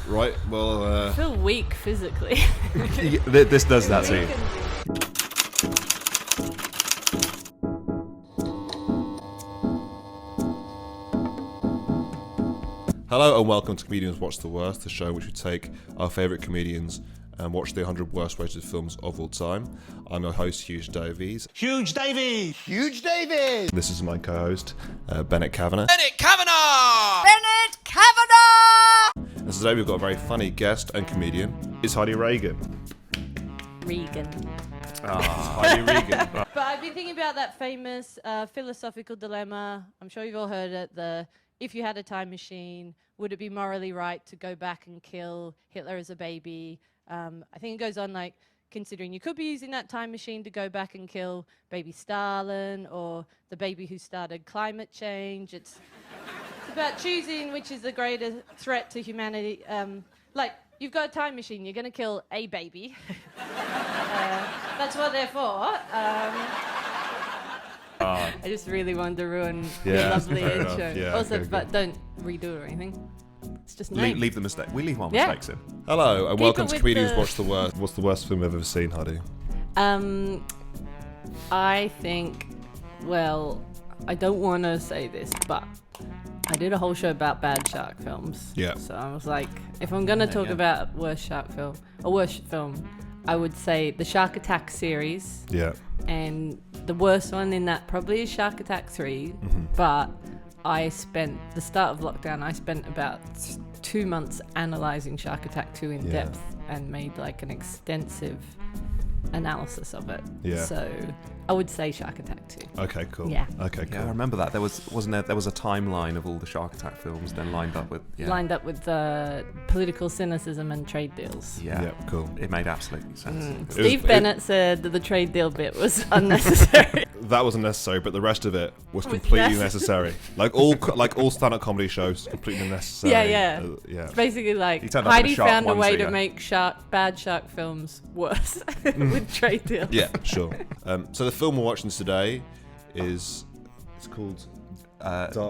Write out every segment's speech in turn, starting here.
Right, well... I feel weak physically. This does that to you. Hello and welcome to Comedians Watch the Worst, the show in which we take our favourite comedians and watch the 100 worst rated films of all time. I'm your host, Huge Davies. Huge Davies! Huge Davies! This is my co-host, Bennett Kavanagh. Bennett Kavanagh! Bennett Kavanagh! And today we've got a very funny guest and comedian. It's Heidi Regan. Regan. Heidi Regan. But I've been thinking about that famous philosophical dilemma. I'm sure you've all heard it. If you had a time machine, would it be morally right to go back and kill Hitler as a baby? I think it goes on like, considering you could be using that time machine to go back and kill baby Stalin or the baby who started climate change. It's about choosing which is the greater threat to humanity. Like, you've got a time machine, you're going to kill a baby. That's what they're for. I just really wanted to ruin your lovely intro. Yeah, also, okay, but don't redo it or anything. It's just name. Leave the mistake. We leave our Yeah. mistakes in. Hello and Keep welcome it to with Comedians the- Watch the Worst. What's the worst film you've ever seen, Heidi? I think, well, I don't want to say this, but I did a whole show about bad shark films. Yeah. So I was like, if I'm going to talk about worst shark film, or worst film, I would say the Shark Attack series. Yeah. And the worst one in that probably is Shark Attack 3, but I spent, the start of lockdown, I spent about 2 months analysing Shark Attack 2 in depth and made like an extensive analysis of it. Yeah. So I would say Shark Attack 2. Okay, cool. Yeah. Okay, cool. Yeah, I remember that. There was a timeline of all the Shark Attack films, then lined up with Political cynicism and trade deals. Yeah, cool. It made absolute sense. Steve Bennett said that the trade deal bit was unnecessary. That wasn't necessary, but the rest of it was completely necessary. Like all stand-up comedy shows, completely necessary. Yeah. Yeah. It's basically like He turned up in a Heidi shark found a way onesie, to yeah. make bad shark films worse with trade deals. Yeah, sure. So the film we're watching today it's called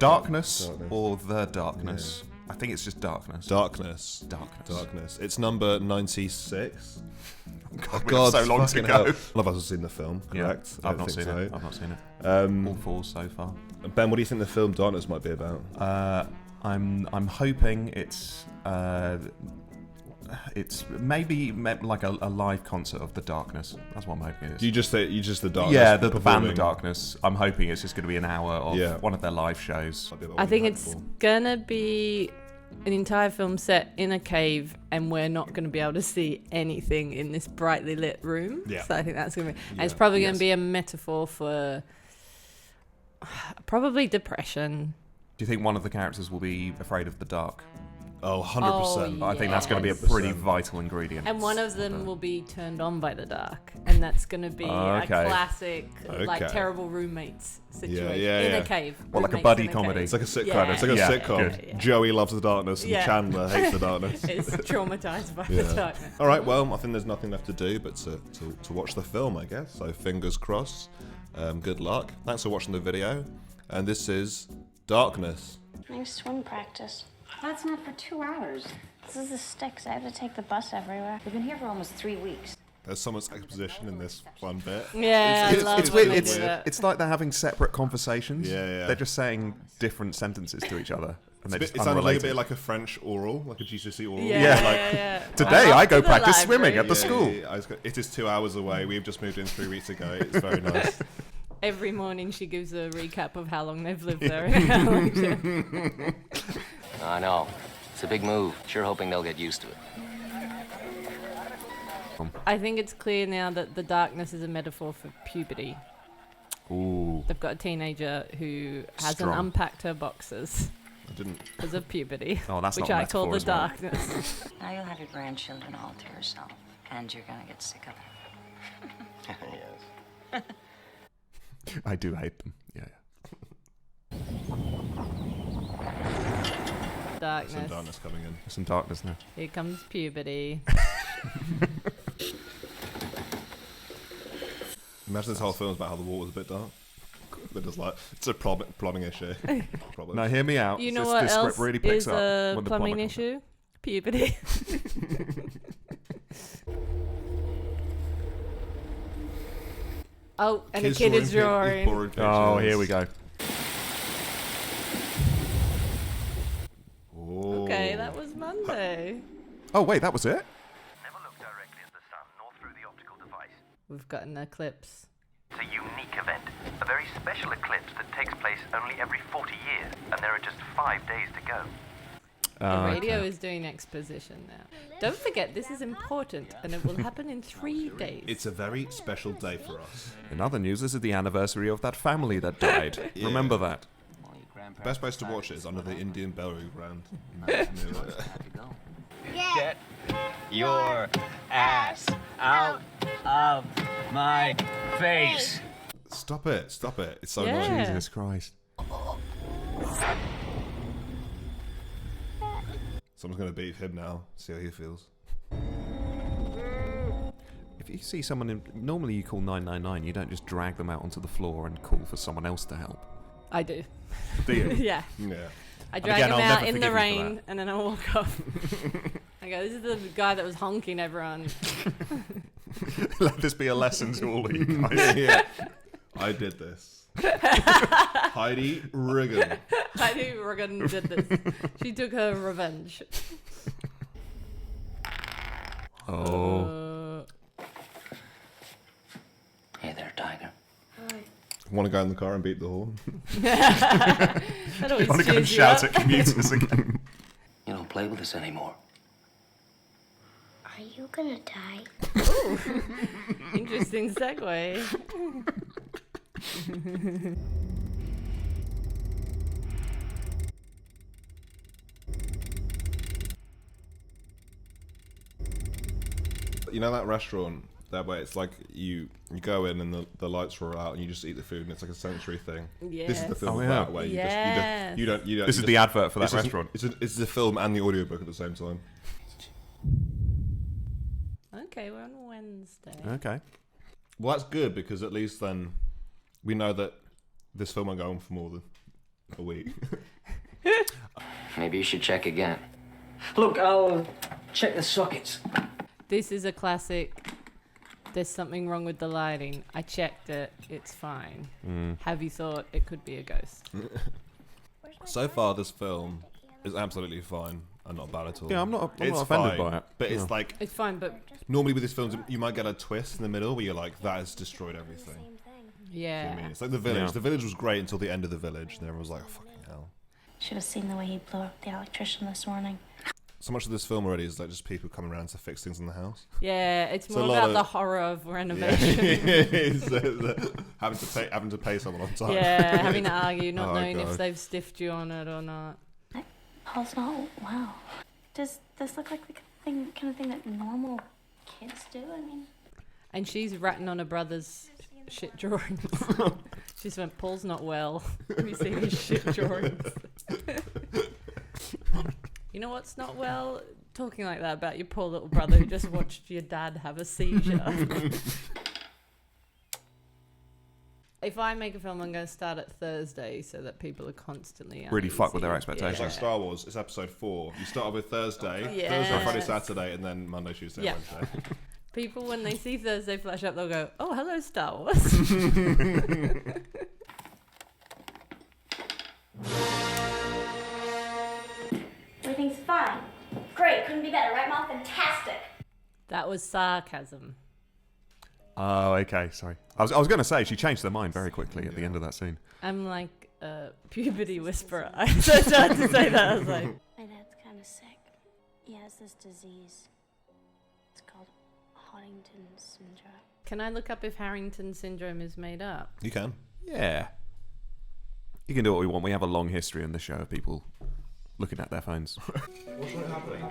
Darkness or The Darkness. I think it's just Darkness. Darkness. It's number 96. God, so long to fucking go. hell. None of us have seen the film, Yeah, correct? I I've don't not think seen so. it. I've not seen it. All four so far. Ben, what do you think the film Darkness might be about? I'm hoping it's maybe like a live concert of The Darkness. That's what I'm hoping it is. You just the Darkness? Yeah, the band The performing? Darkness. I'm hoping it's just going to be an hour of one of their live shows. Might be a bit I think more it's impactful. gonna be an entire film set in a cave, and we're not going to be able to see anything in this brightly lit room. Yeah. So I think that's going to be... And it's probably going to be a metaphor for probably depression. Do you think one of the characters will be afraid of the dark? Oh, 100%. I think that's going to be a pretty vital ingredient. And one of them will be turned on by the dark, and that's going to be a classic, like, terrible roommates situation in a cave. Well, like a Roommates buddy in a comedy. cave. It's like a sitcom. Yeah. It's like a Yeah, sitcom. good. Joey loves the darkness and Yeah. Chandler hates the darkness. Is traumatized by the darkness. All right, well, I think there's nothing left to do but to watch the film, I guess. So fingers crossed. Good luck. Thanks for watching the video. And this is Darkness. Nice swim practice. That's not for 2 hours. This is the sticks. I have to take the bus everywhere. We've been here for almost 3 weeks. There's so much exposition in this one bit. Yeah, I love It's when weird. they do that. It's like they're having separate conversations. Yeah. They're just saying different sentences to each other, and they're It just sounds like a unrelated. bit like a French oral, like a GCSE oral. Yeah. Today I go to the practice swimming library. at the school. It is 2 hours away. We've just moved in 3 weeks ago. It's very nice. Every morning she gives a recap of how long they've lived there. And how long I know. It's a big move. Sure hoping they'll get used to it. I think it's clear now that the darkness is a metaphor for puberty. Ooh. They've got a teenager who hasn't Strong. unpacked her boxes I didn't. because of puberty, Oh, that's which not a I call the metaphor as well. darkness. Now you'll have your grandchildren all to yourself, and you're gonna get sick of it. Yes. I do hate them. Yeah. Some Darkness. darkness coming in. There's some darkness now. Here comes puberty. Imagine this whole film's about how the water's a bit dark. They're just like, it's a plumbing issue. Problem. Now, hear me out. You know this, what this else script really picks is up a when the plumbing plumber comes. issue? Puberty. Oh, and a kid is drawing. Oh, here we go. Okay, that was Monday. Oh, wait, that was it? Never look directly at the sun nor through the optical device. We've got an eclipse. It's a unique event, a very special eclipse that takes place only every 40 years, and there are just 5 days to go. The radio is doing exposition now. Don't forget, this is important, and it will happen in 3 days. It's a very special day for us. In other news, this is the anniversary of that family that died. Remember that. Best place to watch it is under the Indian Bellary brand. Get your ass out of my face. Stop it, stop it. It's so Yeah. annoying. Jesus Christ. Someone's going to beat him now, see how he feels. If you see someone, normally you call 999, you don't just drag them out onto the floor and call for someone else to help. I do. Do you? Yeah. Yeah. I drag again, him I'll out never in the forgive you for rain, that. and then I walk off. I go, this is the guy that was honking everyone. Let this be a lesson to all of you guys. Yeah. I did this. Heidi Regan. Heidi Regan did this. She took her revenge. Oh. Hey there, Tiger. Want to go in the car and beat the horn? That always Want to go and cheers you shout up. at commuters again? You don't play with us anymore. Are you gonna die? Interesting segue. You know that restaurant that way it's like you go in and the lights roll out and you just eat the food and it's like a sensory thing. This is the Yes. film Oh, of yeah. that way. You don't. This is the advert for that restaurant. It's the film and the audiobook at the same time. Okay, we're on Wednesday. Okay. Well, that's good because at least then we know that this film won't go on for more than a week. Maybe you should check again. Look, I'll check the sockets. This is a classic. There's something wrong with the lighting. I checked it. It's fine. Have you thought it could be a ghost? So far, this film is absolutely fine and not bad at all. Yeah, I'm not It's offended fine, by it. But Yeah. it's like It's fine, but normally with these films, you might get a twist in the middle where you're like, that has destroyed everything. You know yeah. what I mean? It's like The Village. Yeah. The Village was great until the end of The Village, and everyone was like, oh, fucking hell. Should have seen the way he blew up the electrician this morning. So much of this film already is like just people coming around to fix things in the house. Yeah, it's It's a more lot about of- the horror of renovation. having to pay someone on time. Yeah, having to argue, not Oh, knowing God. if they've stiffed you on it or not. Paul's not well. Does this look like the kind of thing that normal kids do? I mean, And she's ratting on her brother's shit drawings. She just went, Paul's not well. Have you seen his shit drawings? You know what's not well? Talking like that about your poor little brother who just watched your dad have a seizure. If I make a film, I'm going to start at Thursday so that people are constantly Really fuck with their uneasy. expectations. It's like Star Wars. It's episode 4. You start with Thursday, Yes. Thursday, Friday, Saturday, and then Monday, Tuesday, Yeah. Wednesday. People, when they see Thursday flash up, they'll go, oh, hello, Star Wars. everything's fine. Great, couldn't be better, right, Mom? Fantastic. That was sarcasm. Oh, okay. Sorry. I was going to say she changed her mind very quickly at the end of that scene. I'm like a puberty whisperer. I just had to say that. I was like, My dad's kind of sick. He has this disease. It's called Huntington syndrome. can I look up if Harrington syndrome is made up? You can. Yeah. You can do what we want. We have a long history in the show of people looking at their phones. What's happening?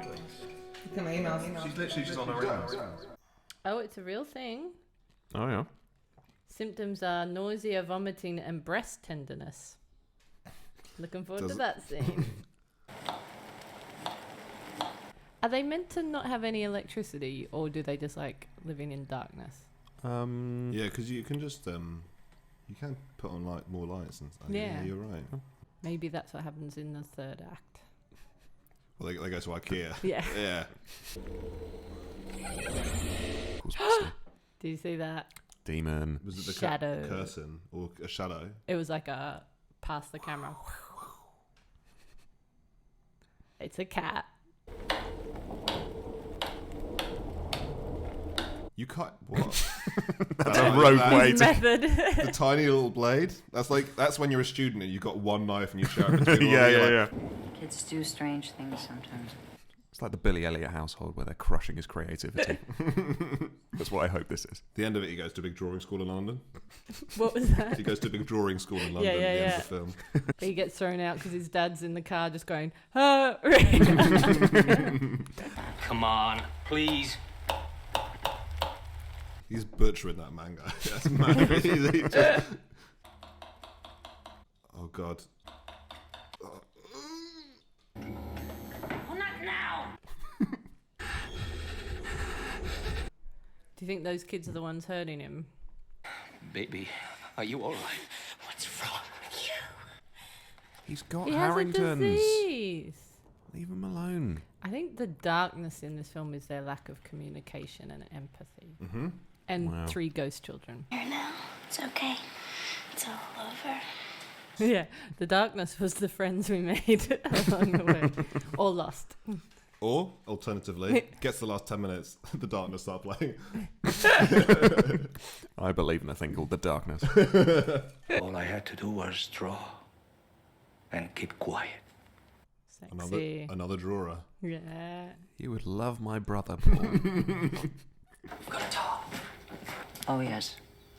She's literally just on her emails. Oh, it's a real thing. Oh, yeah. Symptoms are nausea, vomiting, and breast tenderness. Looking forward to Does- that scene. Are they meant to not have any electricity, or do they just like living in darkness? Yeah, because you can just you can put on like more lights and stuff. Yeah. You're right. Maybe that's what happens in the third act. Well, they go to IKEA. Yeah. Yeah. Do you see that? Demon. Was it the Shadow. curtain or a shadow? It was like a past the camera. It's a cat. You can't. What? That's a rogue way His to. method. The tiny little blade. That's when you're a student and you've got one knife and you share it between all Yeah, of you, yeah, like, yeah. Kids do strange things sometimes. It's like the Billy Elliot household where they're crushing his creativity. That's what I hope this is. The end of it, he goes to a big drawing school in London. What was that? He goes to a big drawing school in London Yeah, at the end yeah. of the film. He gets thrown out because his dad's in the car just going, Come on, please. He's butchering that manga. That's mad. He just- Oh god. Do you think those kids are the ones hurting him? Baby, are you all right? What's wrong with you? He's got He has a Harrington's. disease. Leave him alone. I think the darkness in this film is their lack of communication and empathy. Mm-hmm. And Wow. 3 ghost children. Here now. It's okay. It's all over. Yeah, the darkness was the friends we made along the way. Or lost. Or, alternatively, gets the last 10 minutes, the darkness start playing. I believe in a thing called the darkness. All I had to do was draw and keep quiet. Sexy. Another drawer. Yeah. You would love my brother, Paul. We've got to talk. Oh, yes.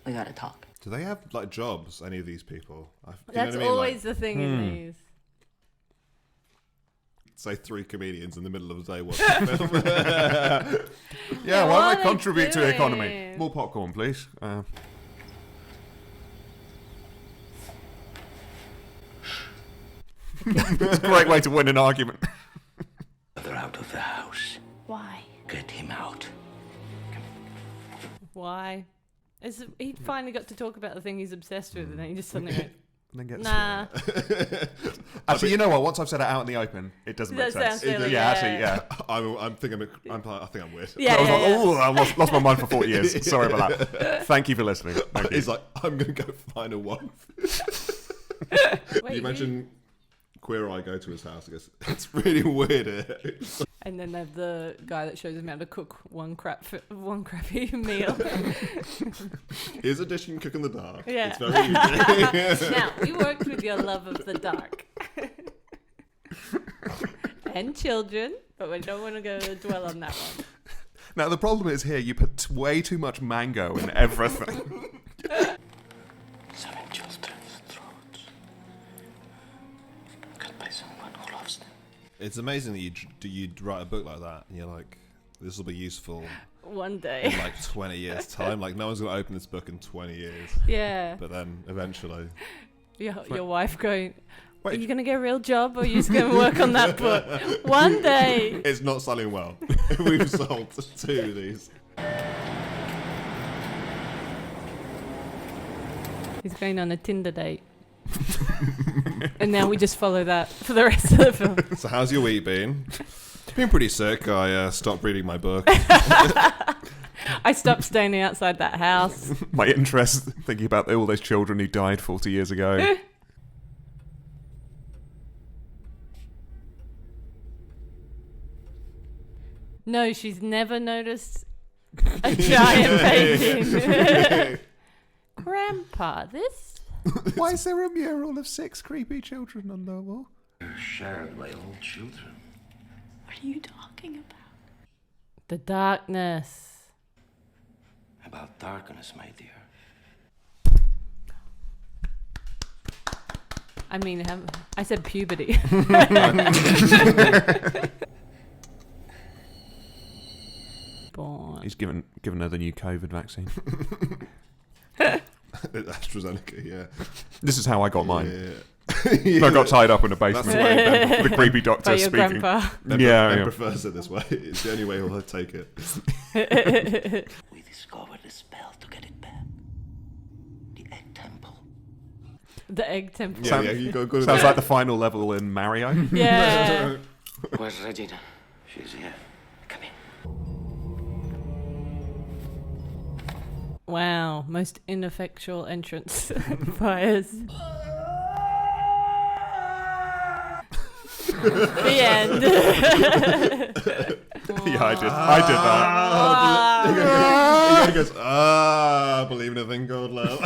We got to talk. Do they have like jobs? Any of these people? You know That's what I mean? always the thing in these. Say 3 comedians in the middle of the day watching a film. Yeah, What why are don't I they contribute to the economy? doing? More popcorn, please. It's a great way to win an argument. They're out of the house. Why? Get him out. Why? He finally got to talk about the thing he's obsessed with, and then he just suddenly went, And then gets nah. Actually, you know what? Once I've said it out in the open, it doesn't make That sense. sounds silly, Yeah, actually, yeah. yeah. I think I'm weird. Yeah, I was like, yeah. oh, I lost my mind for 40 years. Sorry about that. Thank you for listening. Thank you. He's like, I'm gonna go find a wife. Wait, You mentioned Queer Eye go to his house. I guess it's really weird here. And then they have the guy that shows him how to cook one crappy meal. Here's a dish you can cook in the dark. Yeah. It's very easy. Now, we worked with your love of the dark. And children, but we don't want to go dwell on that one. Now, the problem is here, you put way too much mango in everything. 7 children's throats. Cut by someone who loves them. It's amazing that you'd write a book like that and you're like, this will be useful One in day. like 20 years time. Like no one's gonna open this book in 20 years. Yeah. But then eventually, Your wife going, Wait. are you going to get a real job or are you just going to work on that book? One day. it's not selling well. We've sold 2 of these. He's going on a Tinder date. And now we just follow that for the rest of the film. So how's your week been? Been pretty sick. I stopped reading my book. I stopped standing outside that house. My interest thinking about all those children who died 40 years ago. No, she's never noticed a giant painting. Grandpa, this? Why is there a mural of 6 creepy children on the wall? Shared by all children. What are you talking about? The darkness. About darkness, my dear. I mean, I said puberty. Born. He's given her the new COVID vaccine. AstraZeneca, yeah. This is how I got mine. Yeah. I got tied up in a basement. That's the way Ben, The creepy doctor By your speaking. grandpa. Ben Yeah. prefers it this way. It's the only way he'll take it. We discovered a spell to get it back. The Egg Temple. The egg temple. Yeah, you go good. Sounds like the final level in Mario. Yeah. Where's Regina? She's here. Come in. Wow, most ineffectual entrance fires. The end. Yeah, I did that. He goes, I believe in a thing called love.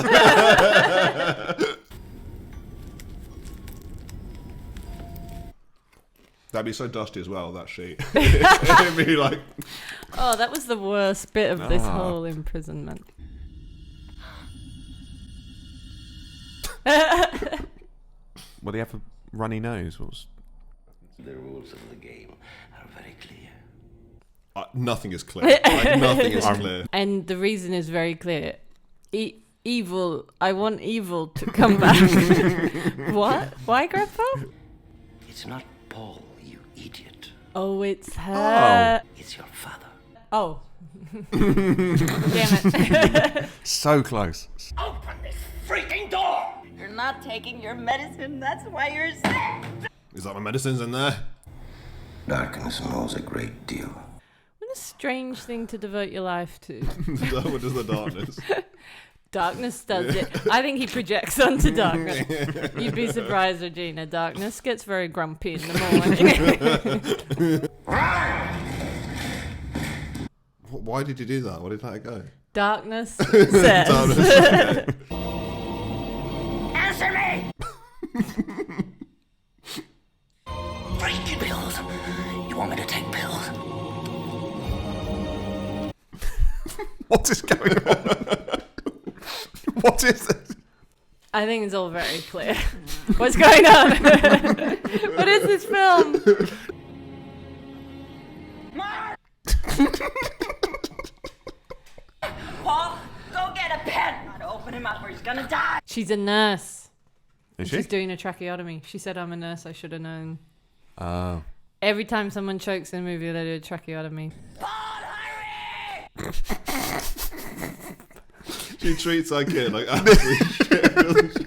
That'd be so dusty as well, that sheet. It'd be like... Oh, that was the worst bit of this whole imprisonment. Well, they have a runny nose. What's... The rules of the game are very clear. Nothing is clear. Like, nothing is clear. And the reason is very clear. Evil. I want evil to come back. What? Why, Grandpa? It's not Paul, you idiot. Oh, it's her. It's your father. Oh. Damn it. So close. Open this freaking door! You're not taking your medicine. That's why you're sick. Is that my medicines in there? Darkness knows a great deal. What a strange thing to devote your life to. What is the darkness? Darkness does it. I think he projects onto darkness. You'd be surprised, Regina. Darkness gets very grumpy in the morning. Why did you do that? Why did that go? Darkness says. Okay. Answer me! Freaking pills. You want me to take pills? What is going on? What is this? I think it's all very clear. What's going on? What is this film? Paul, go get a pen. Not open him up or he's gonna die. She's a nurse. Is She's she? doing a tracheotomy. She said, I'm a nurse. I should have known. Oh. Every time someone chokes in a movie, they do a tracheotomy. Paul, hurry! She treats her kid like absolute shit, doesn't she?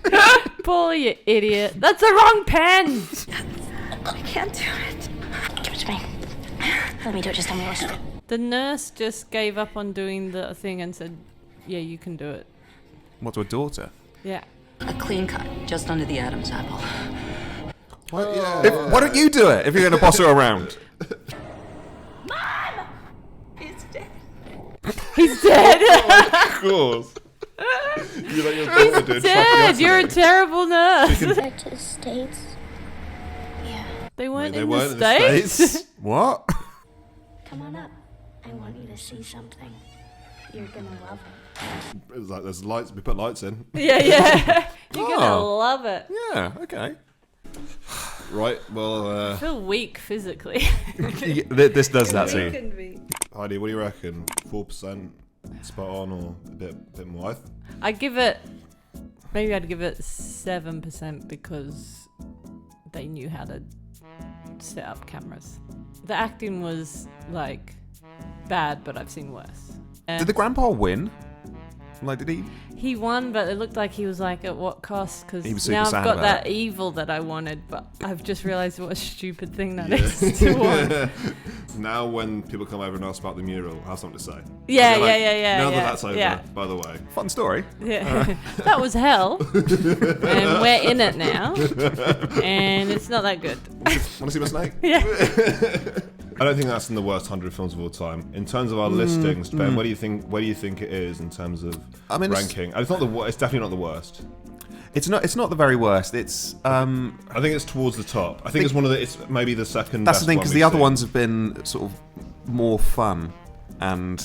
Paul, you idiot. That's the wrong pen. I can't do it. Give it to me. Let me do it. Just tell me what to do. The nurse just gave up on doing the thing and said, yeah, you can do it. What, to a daughter? Yeah. A clean cut, just under the Adam's apple. What? Yeah. Why don't you do it if you're going to boss her around? Mom! He's dead. He's dead. Of course. You let your daughter do a Dead. You're a tracheotomy. terrible nurse. Back to the States. Yeah. They weren't They in weren't the in the States. States. What? Come on up. I want you to see something. You're gonna love it. It was like there's lights. We put lights in. Yeah. You're going to Oh. love it. Yeah, okay. Right. Well, I feel weak physically. This does that to you. Heidi, what do you reckon? 4% spot on, or a bit more? I'd give it 7% because they knew how to set up cameras. The acting was like bad, but I've seen worse. Did the grandpa win? Like, did he? He won, but it looked like he was like, at what cost? He was Because super now I've sad got about that evil that I wanted, but I've just realised what a stupid thing that is to want. Now when people come over and ask about the mural, I have something to say. Yeah. Now that that's over, yeah. by the way. Fun story. Yeah. That was hell. And we're in it now. And it's not that good. Want to see my snake? Yeah. I don't think that's in the worst 100 films of all time. In terms of our listings, Ben, where do you think it is in terms of ranking? It's not it's definitely not the worst. It's not the very worst. It's I think it's towards the top. I think it's one of the. It's maybe the second. that's best the thing, one because we've the other seen. ones have been sort of more fun and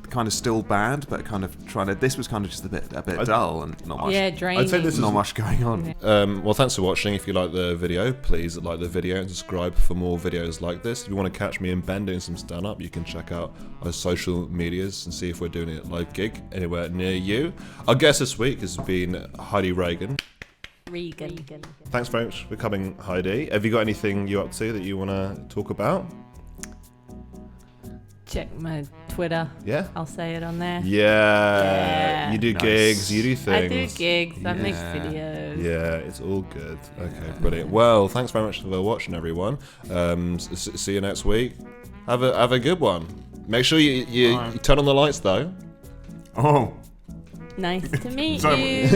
kind of still bad, but kind of trying to. This was kind of just a bit dull and not much. Yeah, draining. I'd say this is Not much going on. well, thanks for watching. If you like the video, please like the video and subscribe for more videos like this. If you want to catch me and Ben doing some stand-up, you can check out our social medias and see if we're doing a live gig anywhere near you. Our guest this week has been Heidi Regan. Regan. Thanks very much for coming, Heidi. Have you got anything you're up to that you want to talk about? Check my Twitter. Yeah. I'll say it on there. Yeah. You do Nice. gigs, you do I do things. gigs. I make Yeah. videos. Yeah, it's all good. Okay, brilliant. Well, thanks very much for watching, everyone. See you next week. Have a good one. Make sure you turn on the lights, though. Oh. Nice to meet Sorry. you.